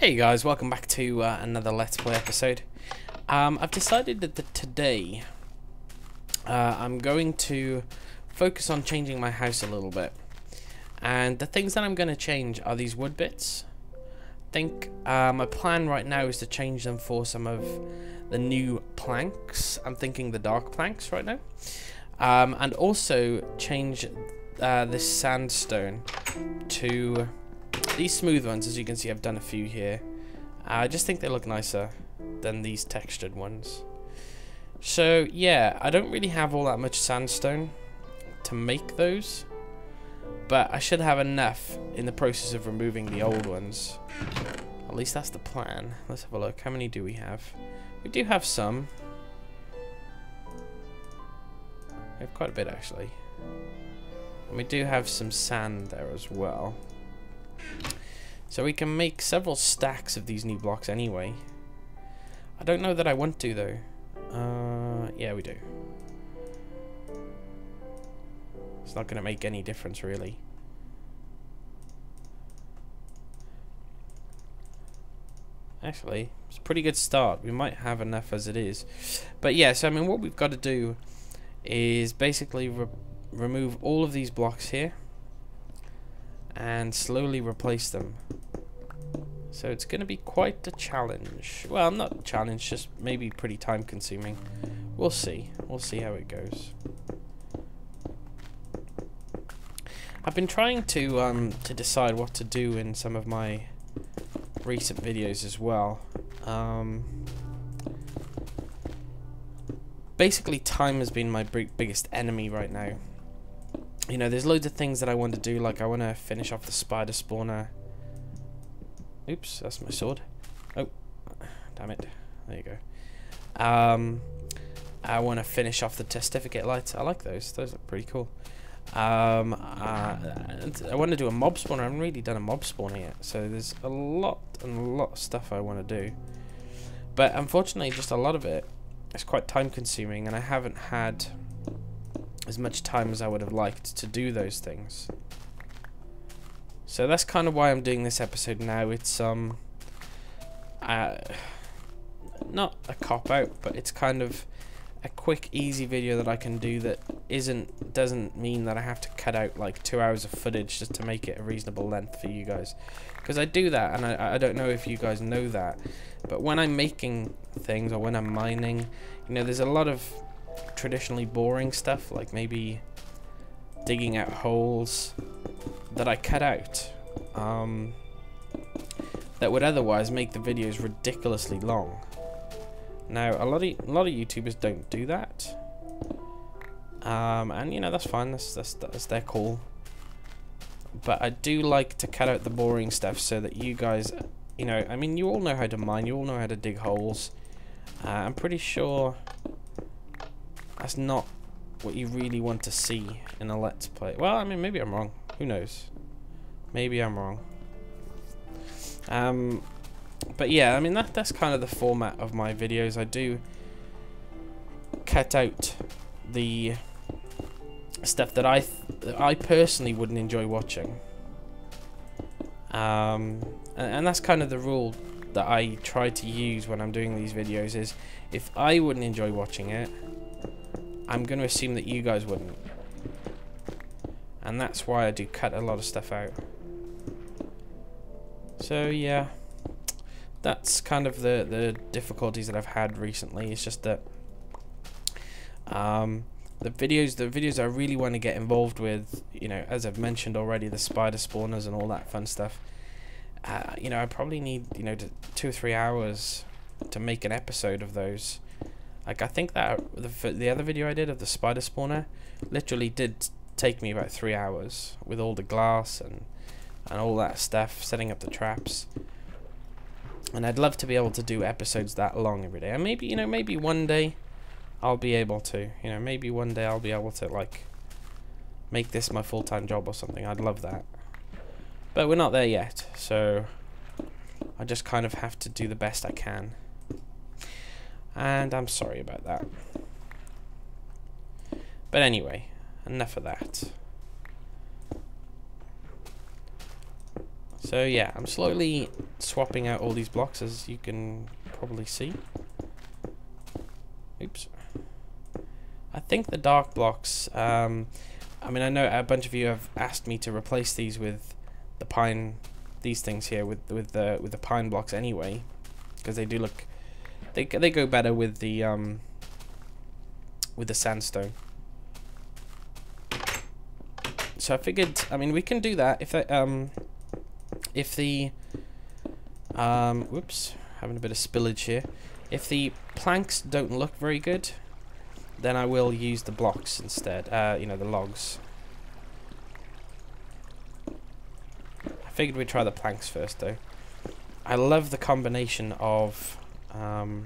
Hey guys, welcome back to another Let's Play episode. I've decided that today I'm going to focus on changing my house a little bit. And the things that I'm going to change are these wood bits. I think my plan right now is to change them for some of the new planks. I'm thinking the dark planks right now. And also change this sandstone to these smooth ones. As you can see, I've done a few here. I just think they look nicer than these textured ones. So yeah, I don't really have all that much sandstone to make those, but I should have enough in the process of removing the old ones. At least that's the plan. Let's have a look. How many do we have? We do have some. We have quite a bit actually. And we do have some sand there as well. So we can make several stacks of these new blocks anyway. I don't know that I want to though. Yeah, we do. It's not going to make any difference really. Actually, it's a pretty good start. We might have enough as it is. But yeah, so I mean what we've got to do is basically remove all of these blocks here and slowly replace them. So it's going to be quite a challenge. Well, not a challenge, just maybe pretty time consuming. We'll see. We'll see how it goes. I've been trying to decide what to do in some of my recent videos as well. Basically, time has been my biggest enemy right now. You know, there's loads of things that I want to do, like I want to finish off the spider spawner. Oops, that's my sword. Oh, damn it. There you go. I want to finish off the testificate lights. I like those. Those look pretty cool. I want to do a mob spawner. I haven't really done a mob spawner yet, so there's a lot of stuff I want to do. But unfortunately, just a lot of it is quite time consuming, and I haven't had as much time as I would have liked to do those things. So that's kind of why I'm doing this episode now. It's not a cop-out, but it's kind of a quick, easy video that I can do that doesn't mean that I have to cut out like 2 hours of footage just to make it a reasonable length for you guys. Because I do that, and I don't know if you guys know that, but when I'm making things or when I'm mining, you know, there's a lot of traditionally boring stuff, like maybe digging out holes, that I cut out, that would otherwise make the videos ridiculously long. Now, a lot of YouTubers don't do that, and you know, that's fine. That's their call. But I do like to cut out the boring stuff so that you guys, you know, I mean, you all know how to mine, you all know how to dig holes. I'm pretty sure that's not what you really want to see in a Let's Play. Well, I mean, maybe I'm wrong. Who knows? Maybe I'm wrong. But yeah, I mean, that's kind of the format of my videos. I do cut out the stuff that I personally wouldn't enjoy watching. And that's kind of the rule that I try to use when I'm doing these videos, is if I wouldn't enjoy watching it, I'm going to assume that you guys wouldn't. And that's why I do cut a lot of stuff out. So yeah, that's kind of the difficulties that I've had recently. It's just that the videos I really want to get involved with, you know, as I've mentioned already, the spider spawners and all that fun stuff. You know, I probably need, you know, 2 or 3 hours to make an episode of those. Like, I think that the other video I did of the spider spawner literally did take me about 3 hours with all the glass and all that stuff, setting up the traps. And I'd love to be able to do episodes that long every day. And maybe, you know, maybe one day I'll be able to. You know, maybe one day I'll be able to, like, make this my full-time job or something. I'd love that. But we're not there yet, so I just kind of have to do the best I can. And I'm sorry about that. But anyway, enough of that. So yeah, I'm slowly swapping out all these blocks, as you can probably see. Oops. I think the dark blocks, I mean, I know a bunch of you have asked me to replace these with the pine, these things here with the pine blocks anyway, because they do look, they go better with the sandstone. So I figured, I mean, we can do that if the whoops, having a bit of spillage here. If the planks don't look very good, then I will use the blocks instead, you know, the logs. I figured we'd try the planks first, though. I love the combination of, oh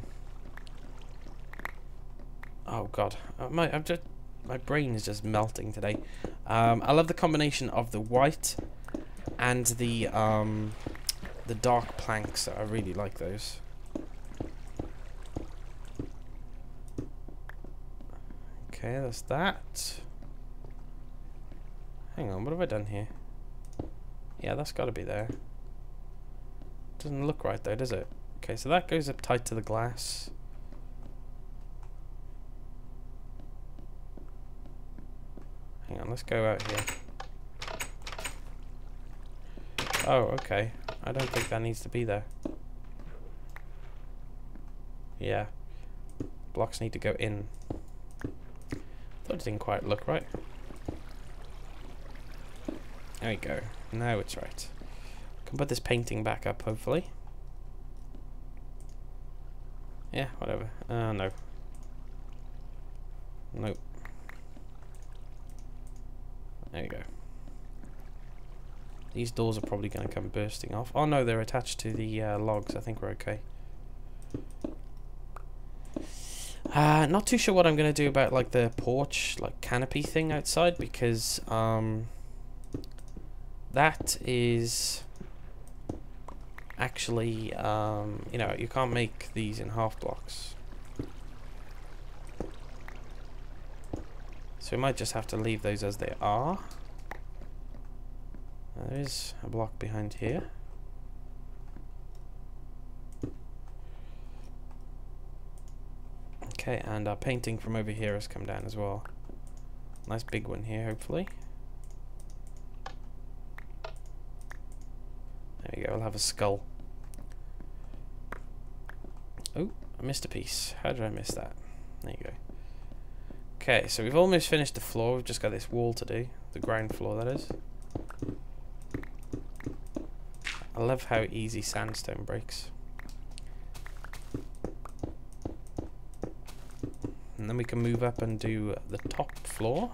god, my brain is just melting today. I love the combination of the white and the dark planks. I really like those. Okay, that's that. Hang on, what have I done here? Yeah, that's got to be there. Doesn't look right though, does it? Okay, so that goes up tight to the glass. Hang on, let's go out here. Oh, okay. I don't think that needs to be there. Yeah. Blocks need to go in. Thought it didn't quite look right. There we go. Now it's right. Can put this painting back up, hopefully. Yeah, whatever. No. Nope. There you go. These doors are probably going to come bursting off. Oh no, they're attached to the logs. I think we're okay. Not too sure what I'm going to do about like the porch, like canopy thing outside, because that is actually, you know, you can't make these in half blocks. So we might just have to leave those as they are. There is a block behind here. Okay, and our painting from over here has come down as well. Nice big one here, hopefully. There we go, we'll have a skull. Oh, I missed a piece. How did I miss that? There you go. Okay, so we've almost finished the floor. We've just got this wall to do. The ground floor, that is. I love how easy sandstone breaks. And then we can move up and do the top floor.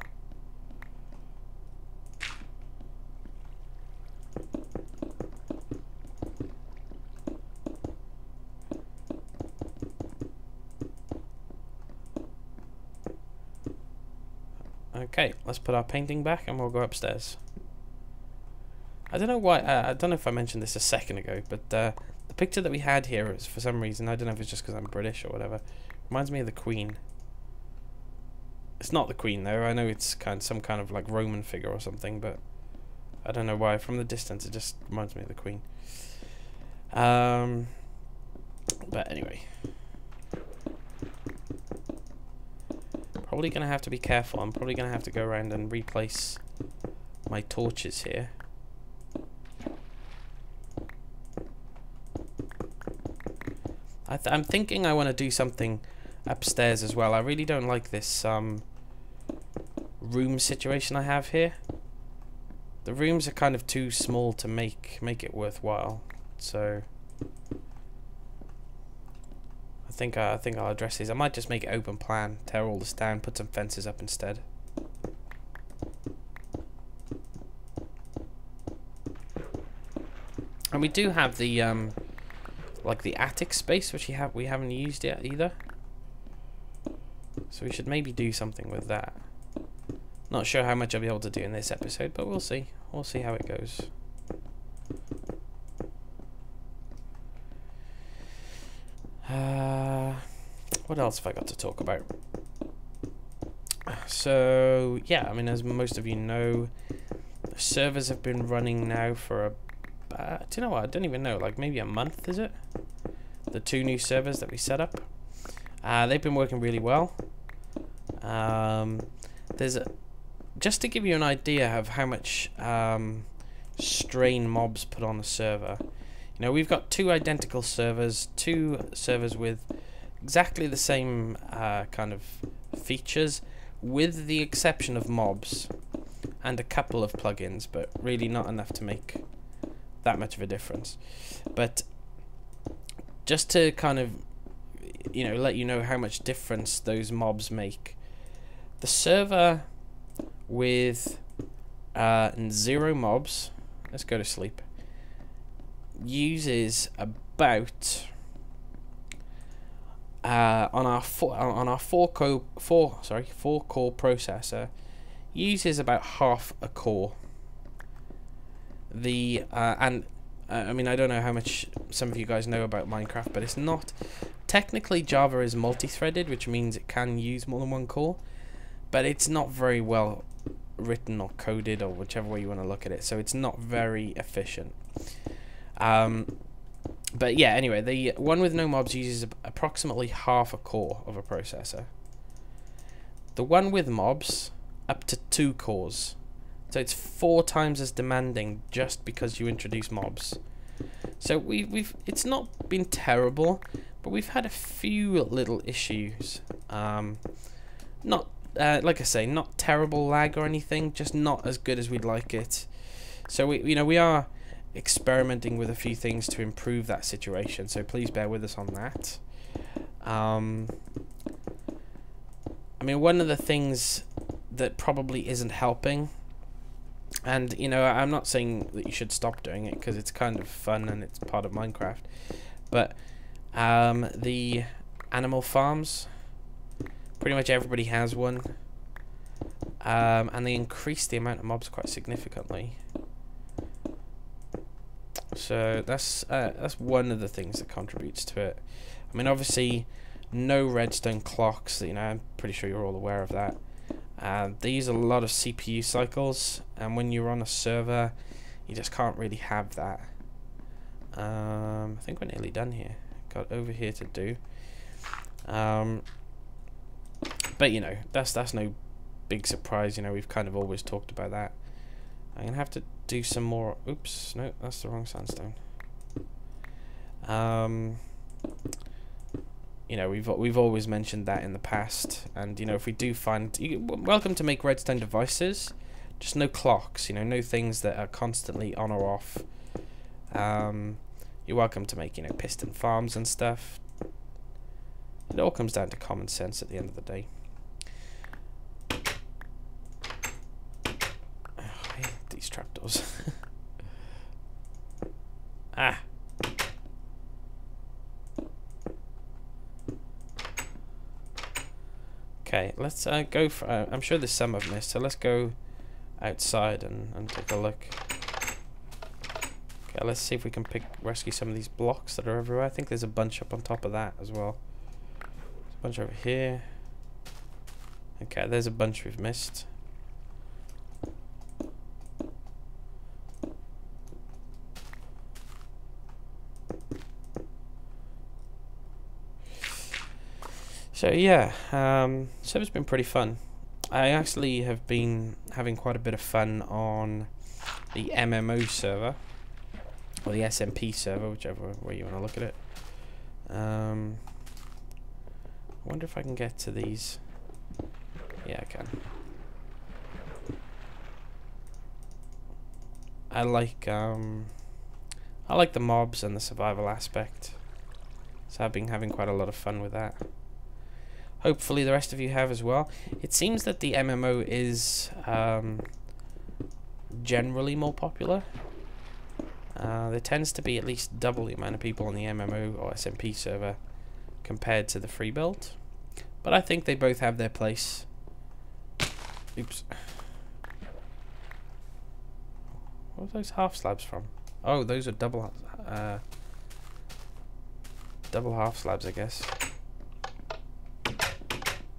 Okay, let's put our painting back and we'll go upstairs. I don't know why, I don't know if I mentioned this a second ago, but the picture that we had here is, for some reason, I don't know if it's just because I'm British or whatever, reminds me of the Queen. It's not the Queen though, I know it's some kind of like Roman figure or something, but I don't know why, from the distance it just reminds me of the Queen. But anyway. Probably going to have to be careful, I'm probably going to have to go around and replace my torches here. I'm thinking I want to do something upstairs as well. I really don't like this room situation I have here. The rooms are kind of too small to make it worthwhile. So I think I'll address these. I might just make it open plan, tear all this down, put some fences up instead. And we do have the like the attic space, which we haven't used yet either. So we should maybe do something with that. Not sure how much I'll be able to do in this episode, but we'll see. We'll see how it goes. What else have I got to talk about? So yeah, I mean, as most of you know, the servers have been running now for do you know what? I don't even know. Like maybe a month, is it? The 2 new servers that we set up. They've been working really well. Just to give you an idea of how much strain mobs put on a server. You know, we've got 2 identical servers, 2 servers with exactly the same kind of features, with the exception of mobs and a couple of plugins, but really not enough to make that much of a difference. But just to kind of, you know, let you know how much difference those mobs make. The server with 0 mobs, let's go to sleep, uses about on our 4-core processor, uses about half a core. I mean, I don't know how much some of you guys know about Minecraft, but it's not technically, Java is multi-threaded, which means it can use more than 1 core, but it's not very well written or coded, or whichever way you want to look at it, so it's not very efficient. But yeah, anyway, the one with no mobs uses approximately half a core of a processor. The one with mobs, up to 2 cores. So it's 4 times as demanding just because you introduce mobs. So it's not been terrible, but we've had a few little issues. Not like I say, not terrible lag or anything, just not as good as we'd like it. So we are experimenting with a few things to improve that situation, so please bear with us on that. I mean, one of the things that probably isn't helping, and you know, I'm not saying that you should stop doing it because it's kind of fun and it's part of Minecraft, but the animal farms, pretty much everybody has one, and they increase the amount of mobs quite significantly. So that's one of the things that contributes to it. I mean, obviously, no redstone clocks. You know, I'm pretty sure you're all aware of that. They use a lot of CPU cycles, and when you're on a server, you just can't really have that. I think we're nearly done here. Got over here to do. But you know, that's no big surprise. You know, we've kind of always talked about that. I'm gonna have to do some more. Oops, no, that's the wrong sandstone. You know, we've always mentioned that in the past, and you know, if we do find, welcome to make redstone devices, just no clocks. You know, no things that are constantly on or off. You're welcome to make, you know, piston farms and stuff. It all comes down to common sense at the end of the day. I hate these trapdoors. Ah. Okay, let's go for. I'm sure there's some I've missed, so let's go outside and take a look. Okay, let's see if we can rescue some of these blocks that are everywhere. I think there's a bunch up on top of that as well. There's a bunch over here. Okay, there's a bunch we've missed. So yeah, server's been pretty fun. I actually have been having quite a bit of fun on the MMO server, or the SMP server, whichever way you want to look at it. I wonder if I can get to these. Yeah, I can. I like the mobs and the survival aspect, so I've been having quite a lot of fun with that. Hopefully the rest of you have as well. It seems that the MMO is generally more popular. There tends to be at least double the amount of people on the MMO or SMP server compared to the free build. But I think they both have their place. Oops. What are those half slabs from? Oh, those are double half slabs, I guess.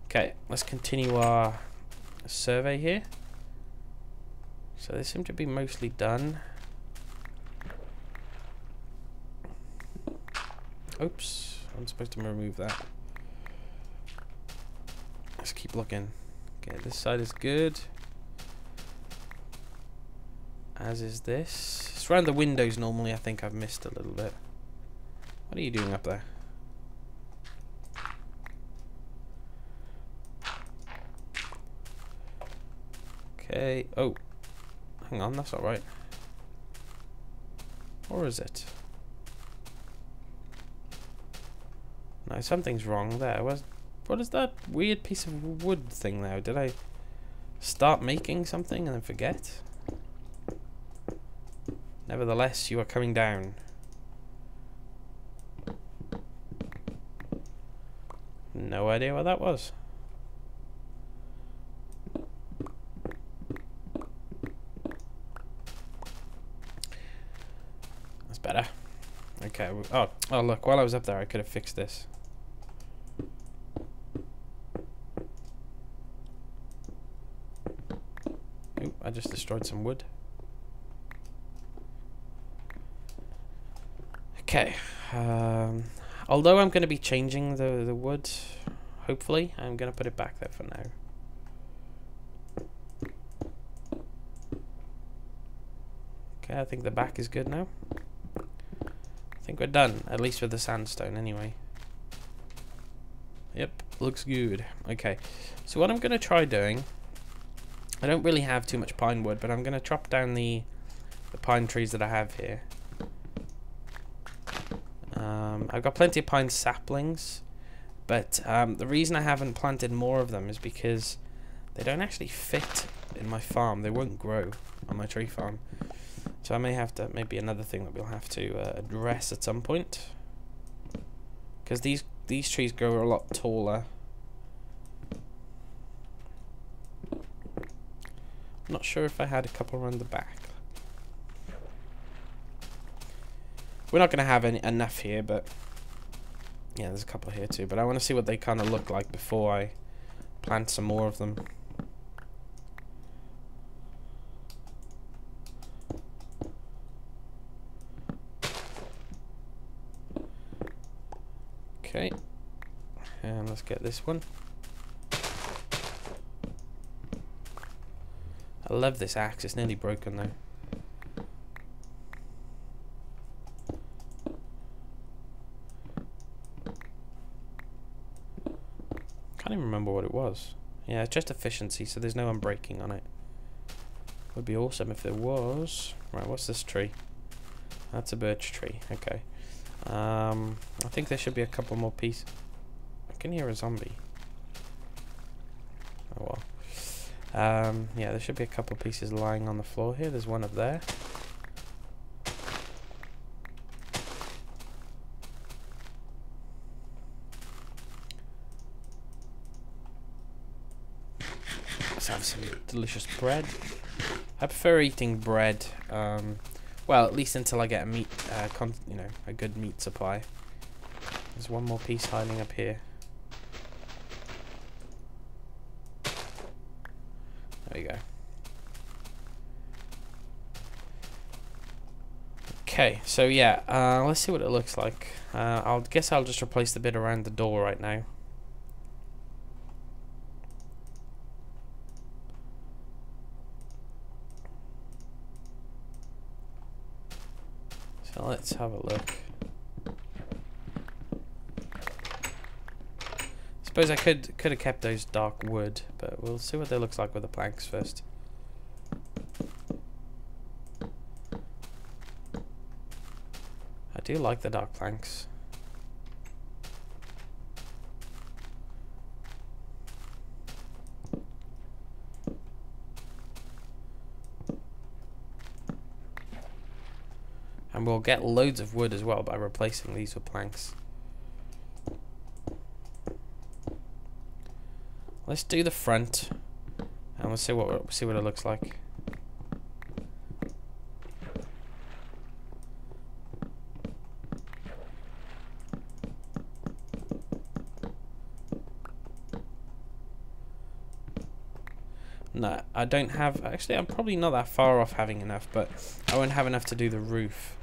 Okay, let's continue our survey here. So they seem to be mostly done. Oops, I'm supposed to remove that. Let's keep looking. Okay, this side is good. As is this. It's around the windows normally. I think I've missed a little bit. What are you doing up there? Okay. Oh, hang on, that's not right. Or is it? No, something's wrong there. What is that weird piece of wood thing there? Did I start making something and then forget? Nevertheless, you are coming down. No idea what that was. That's better. Okay. Oh, look. While I was up there, I could have fixed this. Oop, I just destroyed some wood. Okay. Although I'm going to be changing the wood, hopefully, I'm going to put it back there for now. Okay, I think the back is good now. I think we're done, at least with the sandstone anyway. Yep, looks good. Okay, so what I'm going to try doing, I don't really have too much pine wood, but I'm going to chop down the pine trees that I have here. I've got plenty of pine saplings, but the reason I haven't planted more of them is because they don't actually fit in my farm. They won't grow on my tree farm. So I may have to, maybe another thing that we'll have to address at some point. Because these trees grow a lot taller. I'm not sure if I had a couple around the back. We're not going to have enough here, but yeah, there's a couple here too. But I want to see what they kind of look like before I plant some more of them. Okay, and let's get this one. I love this axe. It's nearly broken though. Can't even remember what it was. Yeah, it's just efficiency, so there's no unbreaking on it. Would be awesome if there was. Right, what's this tree? That's a birch tree. Okay. I think there should be a couple more pieces. I can hear a zombie. Oh well. Yeah, there should be a couple pieces lying on the floor here. There's one up there. Let's have some delicious bread. I prefer eating bread. Well, at least until I get a meat, a good meat supply. There's one more piece hiding up here. There we go. Okay, so yeah, let's see what it looks like. I'll just replace the bit around the door right now. So let's have a look. Suppose I could have kept those dark wood, but we'll see what they looks like with the planks first. I do like the dark planks. And we'll get loads of wood as well by replacing these with planks. Let's do the front, and we'll see what it looks like. No, I don't have. Actually, I'm probably not that far off having enough, but I won't have enough to do the roof.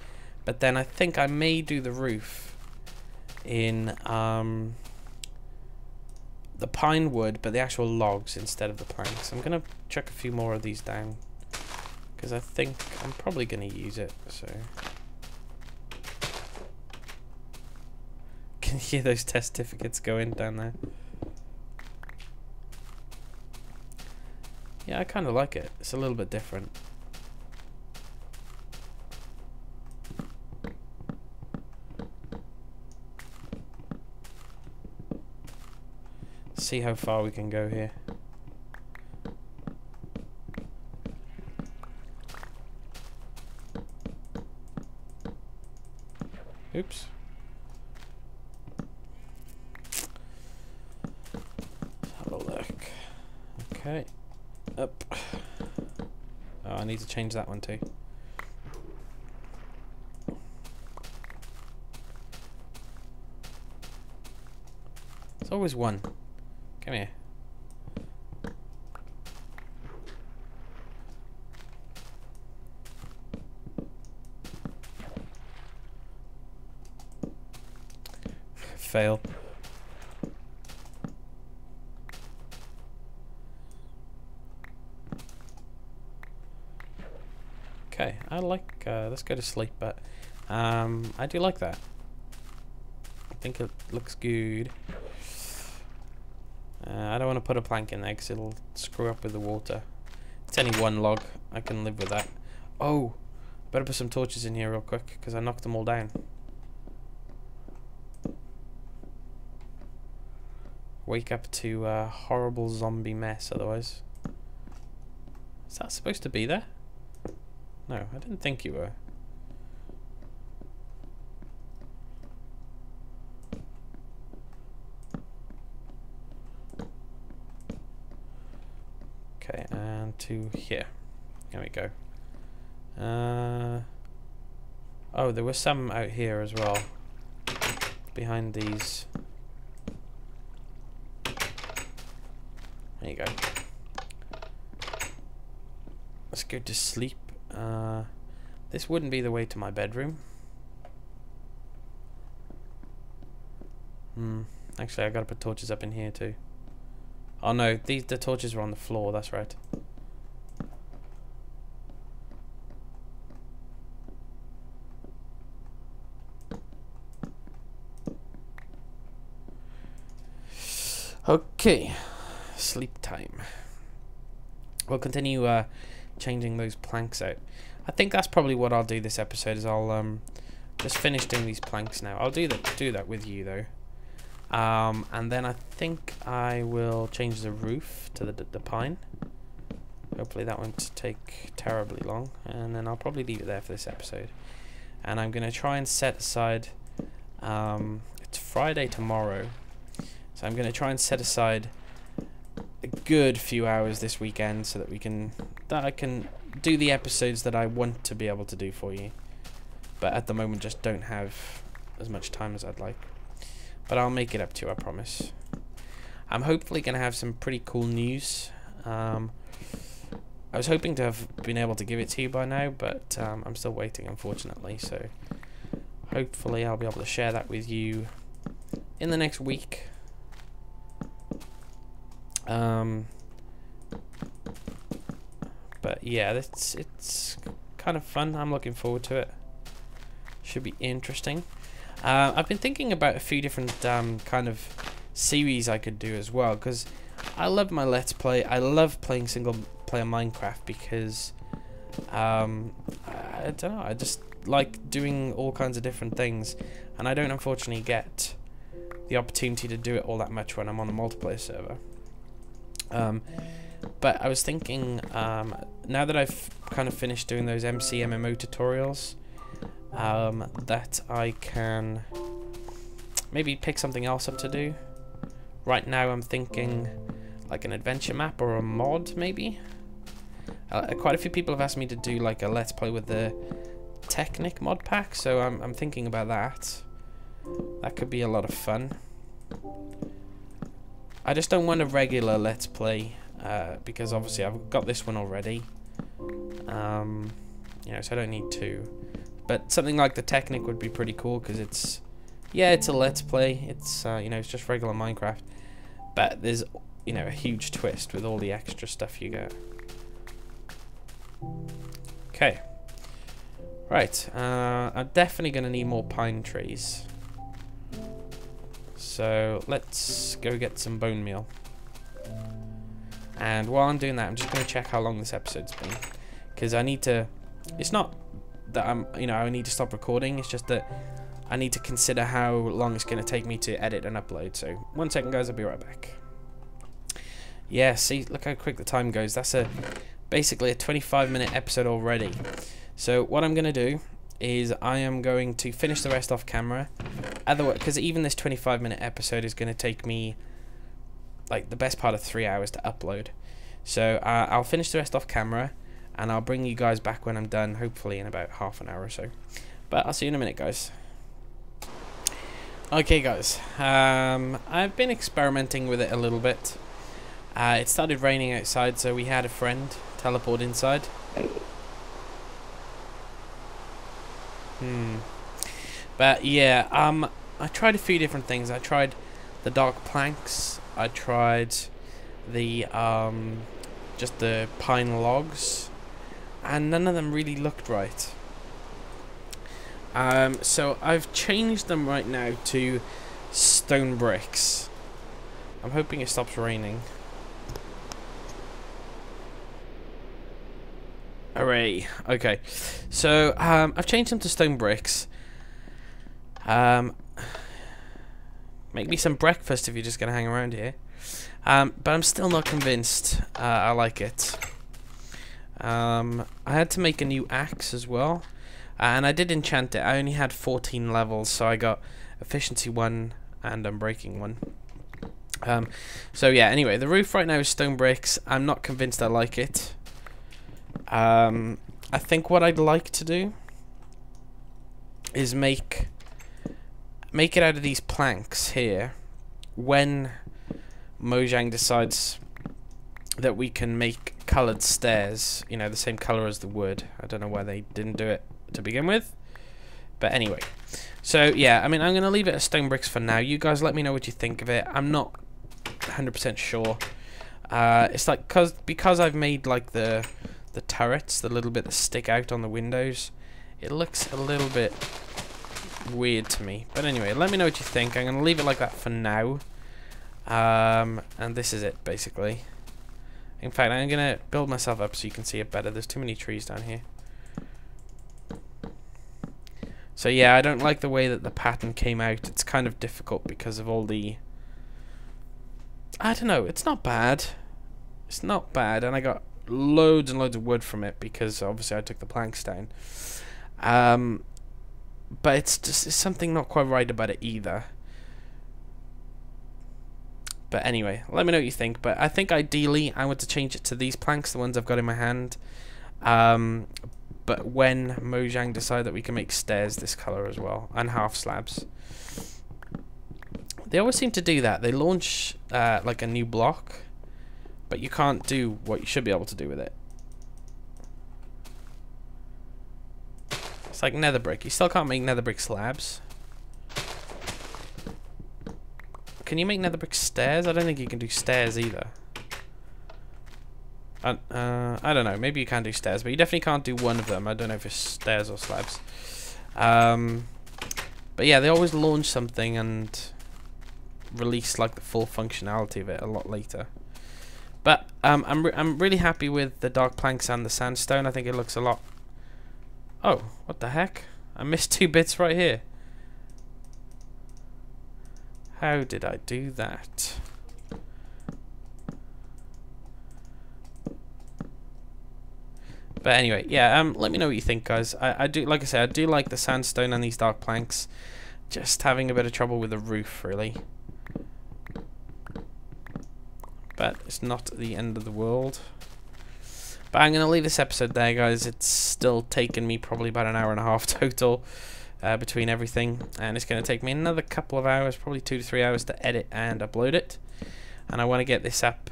But then I think I may do the roof in the pine wood, but the actual logs instead of the planks. I'm gonna chuck a few more of these down because I think I'm probably gonna use it. So can you hear those testificates going down there? Yeah, I kind of like it. It's a little bit different. See how far we can go here. Oops. Let's have a look. Okay. Up. Oh, I need to change that one too. There's always one. Come here. Fail. Okay, I like, let's go to sleep, but I do like that. I think it looks good. I don't want to put a plank in there because it'll screw up with the water. It's only one log. I can live with that. Oh, better put some torches in here real quick because I knocked them all down. Wake up to a horrible zombie mess otherwise. Is that supposed to be there? No, I didn't think you were. Okay, and to here. There we go. Oh, there was some out here as well. Behind these. There you go. Let's go to sleep. This wouldn't be the way to my bedroom. Actually, I gotta put torches up in here too. Oh no, the torches were on the floor, that's right. Okay, sleep time. We'll continue changing those planks out. I think that's probably what I'll do this episode. Is I'll just finish doing these planks now. I'll do that with you though, and then I think I will change the roof to the pine. Hopefully that won't take terribly long, and then I'll probably leave it there for this episode. And I'm gonna try and set aside. It's Friday tomorrow, so I'm gonna try and set aside a good few hours this weekend so that I can do the episodes that I want to be able to do for you, but at the moment just don't have as much time as I'd like, but I'll make it up to you, I promise. I'm hopefully gonna have some pretty cool news. I was hoping to have been able to give it to you by now, but I'm still waiting, unfortunately, so hopefully I'll be able to share that with you in the next week. But yeah, it's kind of fun. I'm looking forward to it. Should be interesting. I've been thinking about a few different kind of series I could do as well, because I love my Let's Play. I love playing single player Minecraft because I don't know, I just like doing all kinds of different things, and I don't unfortunately get the opportunity to do it all that much when I'm on a multiplayer server. But I was thinking, now that I've kind of finished doing those MMO tutorials, that I can maybe pick something else up to do. Right now I'm thinking like an adventure map or a mod, maybe. Quite a few people have asked me to do like a Let's Play with the Technic mod pack, so I'm thinking about that. That could be a lot of fun. I just don't want a regular Let's Play, because obviously I've got this one already. You know, so I don't need two. But something like the Technic would be pretty cool because it's Yeah, it's a Let's Play. It's you know, it's just regular Minecraft, but there's, you know, a huge twist with all the extra stuff you get. Okay. Right. I'm definitely gonna need more pine trees. So let's go get some bone meal. And while I'm doing that, I'm just gonna check how long this episode's been, because I need to. It's not that I need to stop recording. It's just that I need to consider how long it's gonna take me to edit and upload. So 1 second, guys. I'll be right back. Yeah. See, look how quick the time goes. That's basically a 25-minute episode already. So what I'm gonna do is I am going to finish the rest off camera. Otherwise, because even this 25-minute episode is going to take me like the best part of 3 hours to upload. So I'll finish the rest off camera, and I'll bring you guys back when I'm done, hopefully in about half an hour or so. But I'll see you in a minute, guys. Okay, guys. I've been experimenting with it a little bit. It started raining outside, so we had a friend teleport inside. But yeah, I tried a few different things. I tried the dark planks. I tried the just the pine logs, and none of them really looked right. So I've changed them right now to stone bricks. I'm hoping it stops raining. Hooray. Okay, so I've changed them to stone bricks. Make me some breakfast if you're just gonna hang around here. But I'm still not convinced I like it. I had to make a new axe as well, and I did enchant it. I only had 14 levels, so I got efficiency 1 and unbreaking 1. So yeah, anyway, the roof right now is stone bricks. I'm not convinced I like it. I think what I'd like to do is make it out of these planks here when Mojang decides that we can make coloured stairs, you know, the same colour as the wood. I don't know why they didn't do it to begin with, but anyway. So yeah, I mean, I'm gonna leave it as stone bricks for now. You guys let me know what you think of it. I'm not 100% sure. It's like because I've made like the turrets, the little bit that stick out on the windows, it looks a little bit weird to me. But anyway, let me know what you think. I'm gonna leave it like that for now. And this is it basically. In fact, I'm gonna build myself up so you can see it better. There's too many trees down here. So yeah, I don't like the way that the pattern came out. It's kind of difficult because of all the, I don't know, it's not bad. It's not bad, and I got loads and loads of wood from it because obviously I took the planks down. But it's something not quite right about it either. But anyway, let me know what you think. But I think ideally I want to change it to these planks, the ones I've got in my hand. But when Mojang decide that we can make stairs this color as well, and half slabs. They always seem to do that. They launch like a new block, but you can't do what you should be able to do with it. It's like nether brick. You still can't make nether brick slabs. Can you make nether brick stairs? I don't think you can do stairs either. I don't know. Maybe you can do stairs, but you definitely can't do one of them. I don't know if it's stairs or slabs. But yeah, they always launch something and release like the full functionality of it a lot later. But I'm really happy with the dark planks and the sandstone. I think it looks a lot. Oh, what the heck? I missed 2 bits right here. How did I do that? But anyway, yeah, let me know what you think, guys. I do, like I said, I do like the sandstone and these dark planks. Just having a bit of trouble with the roof, really. But it's not the end of the world. But I'm going to leave this episode there, guys. It's still taken me probably about an hour and a half total between everything. And it's going to take me another couple of hours, probably 2 to 3 hours to edit and upload it. And I want to get this up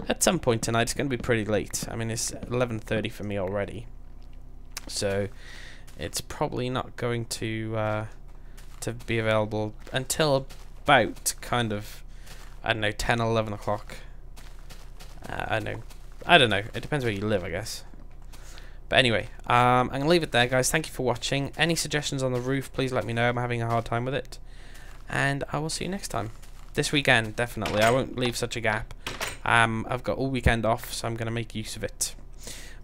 at some point tonight. It's going to be pretty late. I mean, it's 11:30 for me already. So it's probably not going to to be available until about kind of, I don't know, 10 or 11 o'clock. I don't know. It depends where you live, I guess. But anyway, I'm going to leave it there, guys. Thank you for watching. Any suggestions on the roof, please let me know. I'm having a hard time with it. And I will see you next time. This weekend, definitely. I won't leave such a gap. I've got all weekend off, so I'm going to make use of it.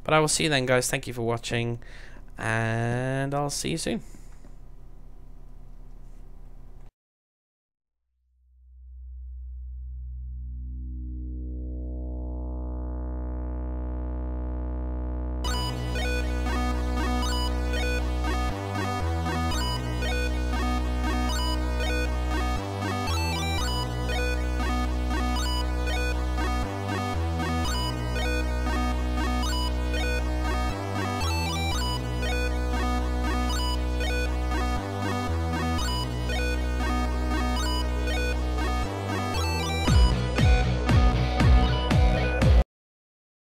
But I will see you then, guys. Thank you for watching. And I'll see you soon.